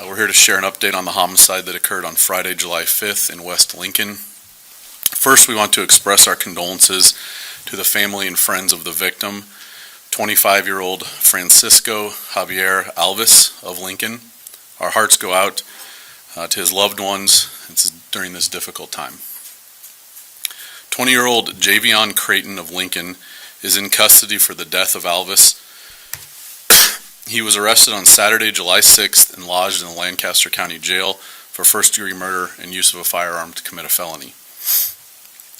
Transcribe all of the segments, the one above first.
We're here to share an update on the homicide that occurred on Friday, July 5th in West Lincoln. First, we want to express our condolences to the family and friends of the victim, 25-year-old Francisco Javier Alvis of Lincoln. Our hearts go out to his loved ones during this difficult time. 20-year-old Javier Creighton of Lincoln is in custody for the death of Alvis. He was arrested on Saturday, July 6th and lodged in the Lancaster County Jail for first-degree murder and use of a firearm to commit a felony.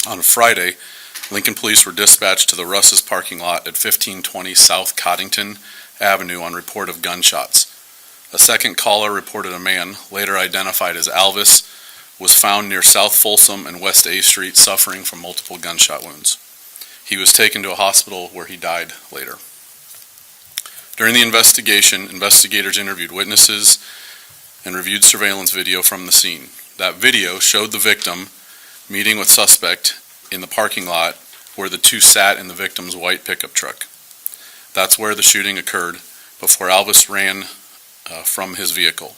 On Friday, Lincoln police were dispatched to the Russ's parking lot at 1520 South Coddington Avenue on report of gunshots. A second caller reported a man, later identified as Alvis, was found near South Folsom and West A Street suffering from multiple gunshot wounds. He was taken to a hospital where he died later. During the investigation, investigators interviewed witnesses and reviewed surveillance video from the scene. That video showed the victim meeting with suspect in the parking lot where the two sat in the victim's white pickup truck. That's where the shooting occurred before Alvis ran from his vehicle.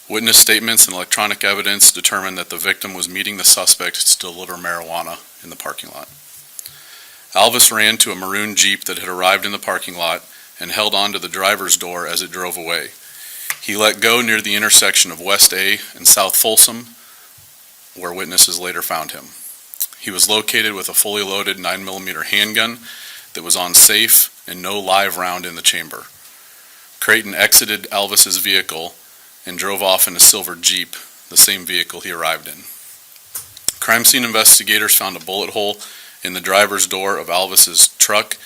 Witness statements and electronic evidence determined that the victim was meeting the suspect to deliver marijuana in the parking lot. Alvis ran to a maroon Jeep that had arrived in the parking lot and held on to the driver's door as it drove away. He let go near the intersection of West A and South Folsom, where witnesses later found him. He was located with a fully loaded 9mm handgun that was on safe and no live round in the chamber. Creighton exited Alvis's vehicle and drove off in a silver Jeep, the same vehicle he arrived in. Crime scene investigators found a bullet hole in the driver's door of Alvis's truck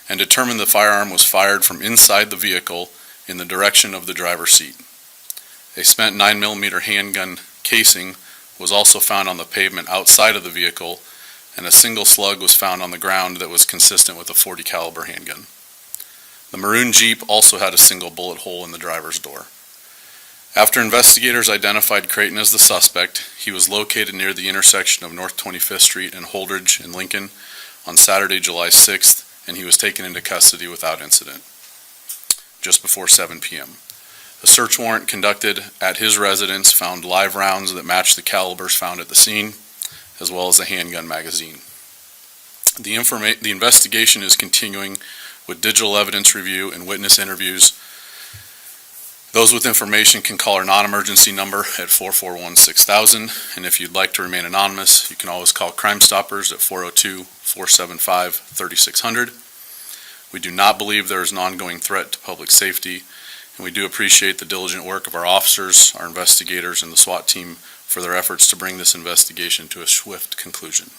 and determined the firearm was fired from inside the vehicle in the direction of the driver's seat. A spent 9mm handgun casing was also found on the pavement outside of the vehicle, and a single slug was found on the ground that was consistent with a .40 caliber handgun. The maroon Jeep also had a single bullet hole in the driver's door. After investigators identified Creighton as the suspect, he was located near the intersection of North 25th Street and Holdridge in Lincoln on Saturday, July 6th, and he was taken into custody without incident just before 7 p.m. A search warrant conducted at his residence found live rounds that matched the calibers found at the scene, as well as a handgun magazine. The investigation is continuing with digital evidence review and witness interviews. Those with information can call our non-emergency number at 441-6000, and if you'd like to remain anonymous, you can always call Crime Stoppers at 402-475-3600. We do not believe there is an ongoing threat to public safety, and we do appreciate the diligent work of our officers, our investigators, and the SWAT team for their efforts to bring this investigation to a swift conclusion.